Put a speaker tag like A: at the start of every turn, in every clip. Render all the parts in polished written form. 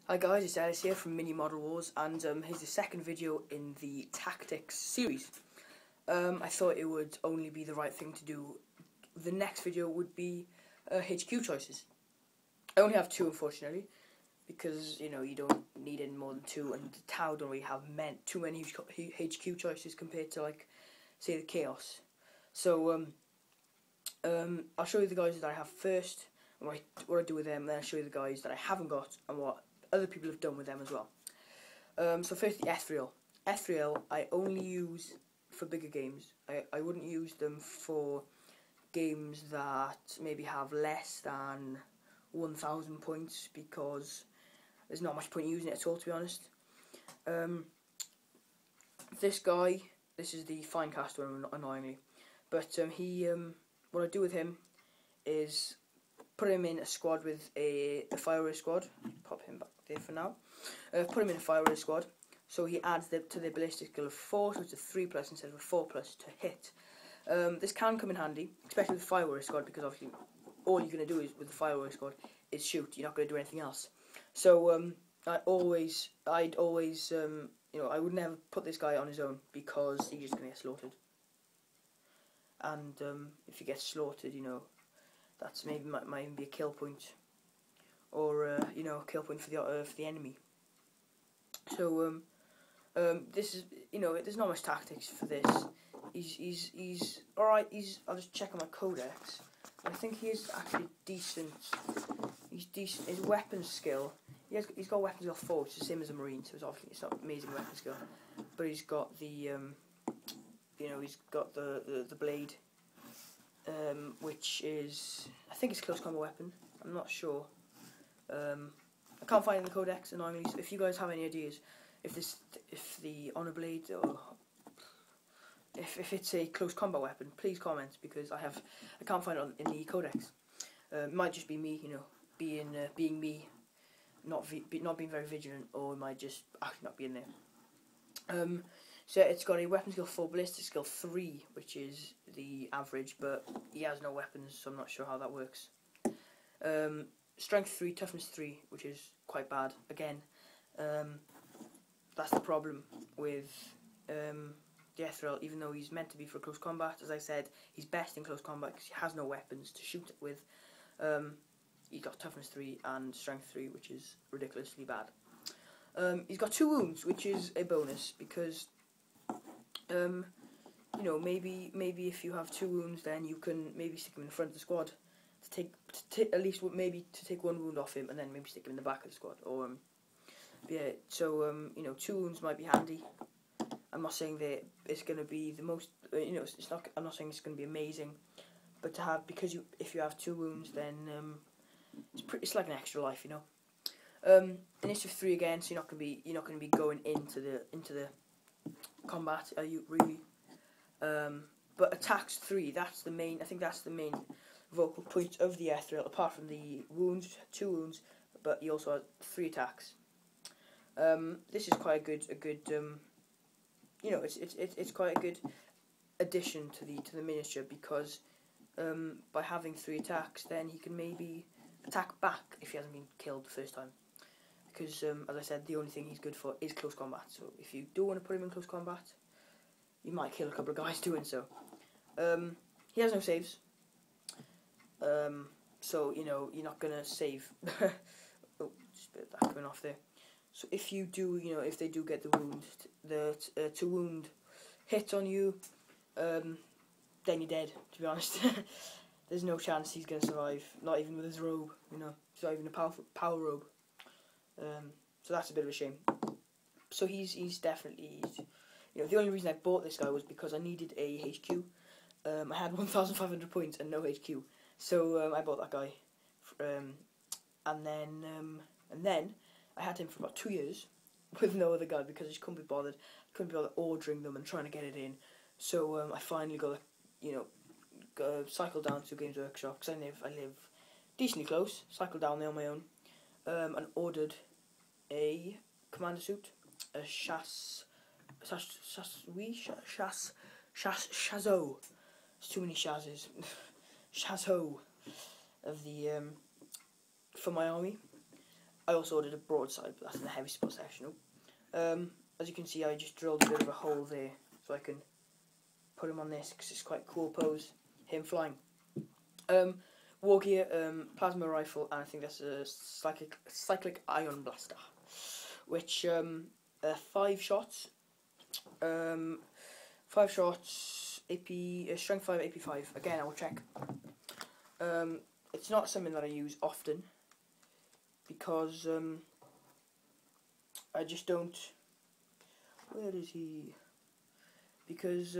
A: Hi guys, it's Ellis here from Mini Model Wars, and here's the second video in the Tactics series. I thought it would only be the right thing to do. The next video would be HQ choices. I only have two, unfortunately, because you don't need any more than two, and the Tau don't really have too many HQ choices compared to, like, say, the Chaos. So I'll show you the guys that I have first, and what I do with them, and then I'll show you the guys that I haven't got and what other people have done with them as well. So first, the Ethereal. Ethereal I only use for bigger games. I wouldn't use them for games that maybe have less than 1,000 points, because there's not much point using it at all, to be honest. This guy, this is the Finecaster one, annoyingly, but what I do with him is put him in a squad with a fire array squad. Pop him back there for now. Put him in a fire array squad, so he adds to the ballistic skill of 4, so it's a 3+ instead of a 4+ to hit. This can come in handy, especially with the fire array squad, because obviously all you're going to do is with the fire array squad is shoot. You're not going to do anything else. So I'd always, I would never put this guy on his own, because he's just going to get slaughtered. And if he gets slaughtered, that's maybe might even be a kill point, or a kill point for the enemy. So this is there's not much tactics for this. He's all right. I'll just check on my codex. I think he is actually decent. He's decent. His weapon skill. He's got weapon skill 4, which is the same as a marine. So it's not amazing weapon skill, but he's got the he's got the blade. Which is, I think it's close combat weapon. I'm not sure. I can't find it in the codex, annoyingly. So if you guys have any ideas, if the honor blade, or if it's a close combat weapon, please comment, because I can't find it in the codex. It might just be me, being me, not being very vigilant, or it might just actually not be in there. So it's got a weapon skill 4, ballistic skill 3, which is the average, but he has no weapons, so I'm not sure how that works. Strength 3, toughness 3, which is quite bad. Again, that's the problem with the Ethereal. Even though he's meant to be for close combat, as I said, he's best in close combat because he has no weapons to shoot it with. He's got toughness 3 and strength 3, which is ridiculously bad. He's got 2 wounds, which is a bonus, because maybe if you have 2 wounds, then you can maybe stick him in the front of the squad to take at least to take 1 wound off him, and then maybe stick him in the back of the squad. Or yeah, so 2 wounds might be handy. I'm not saying that it's going to be the most, it's not. I'm not saying it's going to be amazing, but to have, because if you have 2 wounds, then it's like an extra life, Initiative 3 again, so you're not going to be going into the combat, are you really? But attacks 3, that's the main. I think that's the main vocal point of the Ethereal, apart from the wounds, 2 wounds, but he also has 3 attacks. This is quite a good it's quite a good addition to the miniature, because by having 3 attacks, then he can maybe attack back if he hasn't been killed the first time. Because as I said, the only thing he's good for is close combat. So if you do want to put him in close combat, you might kill a couple of guys doing so. He has no saves. So you're not gonna save. Oh, just a bit of that coming off there. So if you do, if they do get the wound, to wound hit on you, then you're dead. To be honest, there's no chance he's gonna survive. Not even with his robe. He's not even a power robe. So that's a bit of a shame. So he's definitely. The only reason I bought this guy was because I needed a HQ. I had 1,500 points and no HQ, so I bought that guy. And then I had him for about 2 years with no other guy, because I just couldn't be bothered. Ordering them and trying to get it in. So I finally got cycle down to Games Workshop, because I live decently close. Cycled down there on my own, and ordered a commander suit, a Chazeau. There's too many Chazes. Chazeau of the for my army. I also ordered a broadside, but that's in the heavy support section. As you can see, I just drilled a bit of a hole there so I can put him on this because it's quite a cool pose, him flying. War gear, plasma rifle, and I think that's a cyclic ion blaster, which 5 shots, 5 shots, AP strength 5, AP 5. Again, I will check. It's not something that I use often because I just don't. Where is he? Because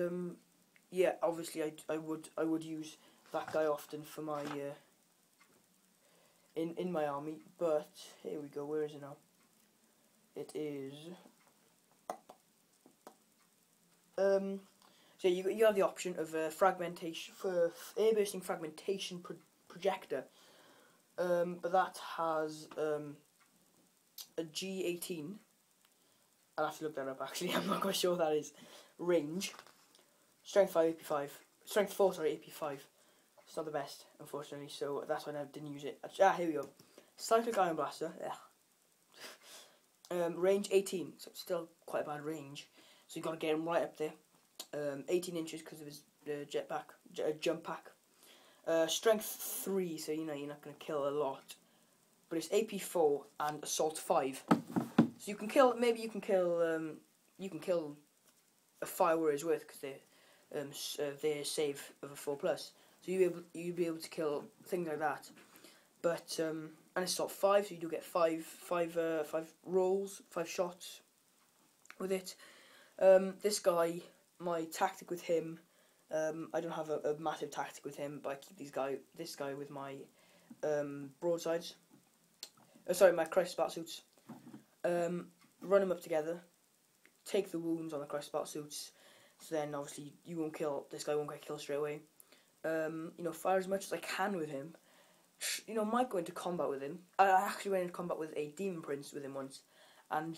A: yeah, obviously I would use that guy often for my in my army, but here we go. Where is it now? It is so you have the option of fragmentation for airbursting fragmentation projector, but that has a G18. I'll have to look that up actually. I'm not quite sure what that is. Range, strength 5, AP 5, strength 4, sorry, AP 5. It's not the best, unfortunately, so that's why I didn't use it. Here we go. Cyclic Ion Blaster. Range 18, so it's still quite a bad range. So you've got to get him right up there. 18 inches because of his jump pack. Strength 3, so you know you're not going to kill a lot. But it's AP 4 and Assault 5. So you can kill, maybe you can kill a fire warrior's worth because they're save of a 4+. So you'd be able to kill things like that. But and it's Assault 5, so you do get 5 rolls, 5 shots with it. This guy, my tactic with him, I don't have a massive tactic with him, but I keep this guy with my broadsides. Sorry, my crisis battle suits. Run them up together. Take the wounds on the crisis battle suits. So then, obviously, this guy won't get killed straight away. Fire as much as I can with him. Might go into combat with him. I actually went into combat with a Demon Prince with him once, and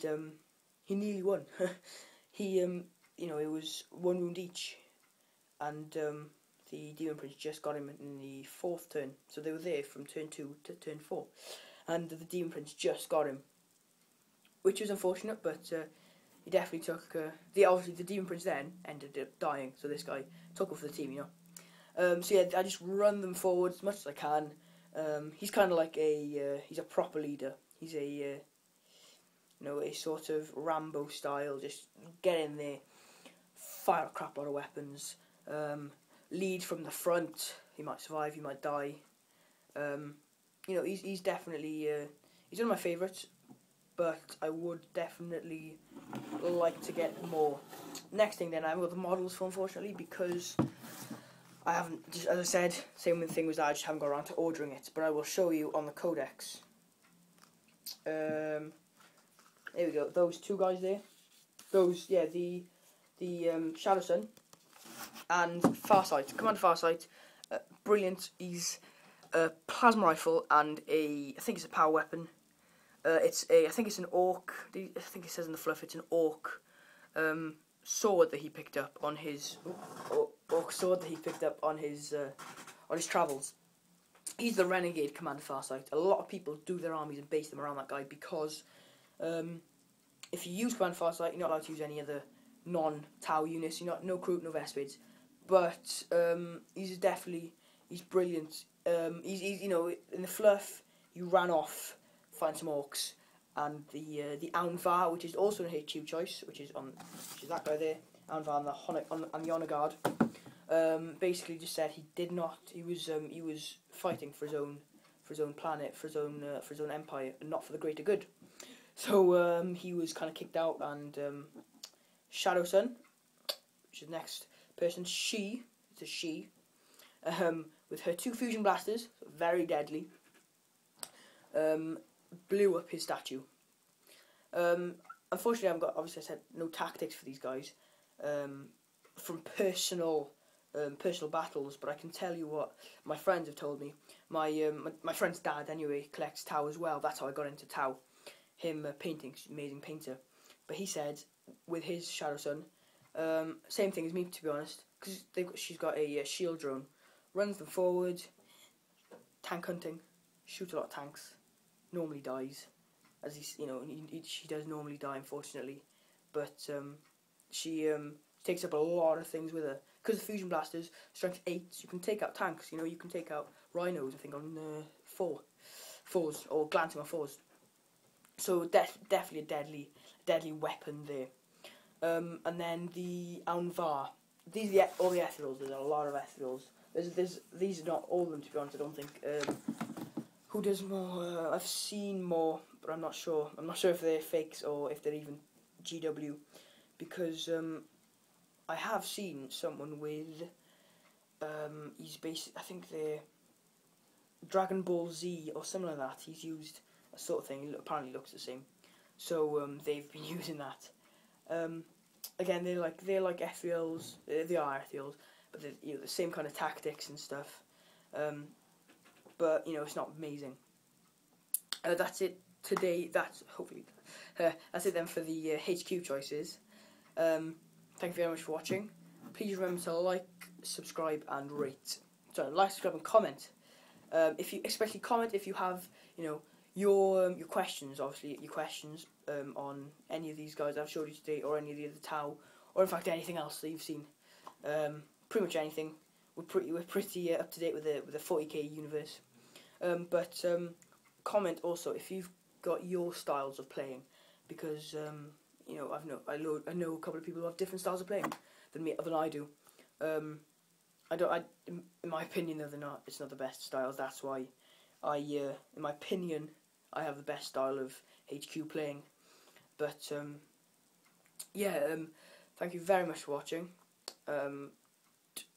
A: he nearly won. It was 1 wound each, and the Demon Prince just got him in the 4th turn. So they were there from turn 2 to turn 4, and the Demon Prince just got him, which was unfortunate, but he definitely took. Obviously the Demon Prince then ended up dying, so this guy took over for the team, So yeah, I just run them forward as much as I can. He's kind of like he's a proper leader. He's a sort of Rambo style. Just get in there, fire a crap load of weapons, lead from the front. He might survive, he might die. He's definitely he's one of my favourites, but I would definitely like to get more. Next thing then, I haven't got the models for, unfortunately, because I haven't, just as I said, same thing was that I just haven't got around to ordering it, but I will show you on the codex. There we go, those 2 guys there. Those, yeah, the Shadowsun and Farsight. Commander Farsight, brilliant. He's a plasma rifle and I think it's a power weapon. I think it's an orc. I think it says in the fluff it's an orc sword that he picked up on his travels. He's the renegade Commander Farsight. A lot of people do their armies and base them around that guy because if you use Commander Farsight, you're not allowed to use any other non-Tau units. You're not no Kroot, no Vespids. But he's brilliant. He's in the fluff he ran off, find some orcs, and the Anvar, which is also an HQ choice, which is that guy there, Anvar and the Honor Guard. Basically just said he was fighting for his own planet, for his own empire, and not for the greater good. So he was kind of kicked out, and Shadowsun, which is the next person, it's a she, with her 2 fusion blasters, very deadly, blew up his statue. Unfortunately, I've got, obviously I said, no tactics for these guys from personal battles, but I can tell you what my friends have told me. My friend's dad, anyway, collects Tau as well. That's how I got into Tau. Him painting, amazing painter. But he said, with his Shadowsun, same thing as me, to be honest, because she's got a shield drone, runs them forward, tank hunting, shoots a lot of tanks, normally dies, as she does normally die, unfortunately, but she takes up a lot of things with her. Because the fusion blasters, strength 8, you can take out tanks. You can take out rhinos. I think on 4s or glancing on 4s. So definitely a deadly weapon there. And then the Anvar. These are all the ethereals. There's a lot of ethereals. These are not all of them, to be honest. I don't think. Who does more? I've seen more, but I'm not sure. I'm not sure if they're fakes or if they're even GW, because I have seen someone with he's basic. I think they're Dragon Ball Z or something like that. He's used a sort of thing. It apparently looks the same. So they've been using that. Again, they're like ethereals. They are ethereals, but they're the same kind of tactics and stuff. But it's not amazing. That's it today. That's it then for the HQ choices. Thank you very much for watching. Please remember to like, subscribe, and rate. Sorry, like, subscribe, and comment. Especially comment if you have your questions. Obviously, your questions on any of these guys I've showed you today, or any of the other Tau, or in fact anything else that you've seen. Pretty much anything. We're pretty up to date with the 40k universe. But comment also if you've got your styles of playing, because I know a couple of people who have different styles of playing than I do. In my opinion, it's not the best styles. That's why in my opinion, I have the best style of HQ playing. But thank you very much for watching.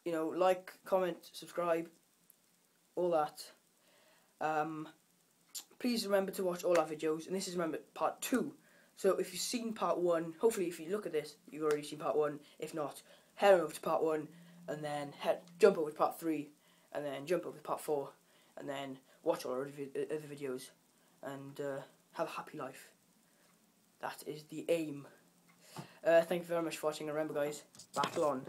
A: Like, comment, subscribe, all that. Please remember to watch all our videos, and this is part 2. So if you've seen part 1, hopefully if you look at this, you've already seen part 1. If not, head over to part 1, and then jump over to part 3, and then jump over to part 4, and then watch all our other videos, and have a happy life. That is the aim. Thank you very much for watching, and remember guys, battle on.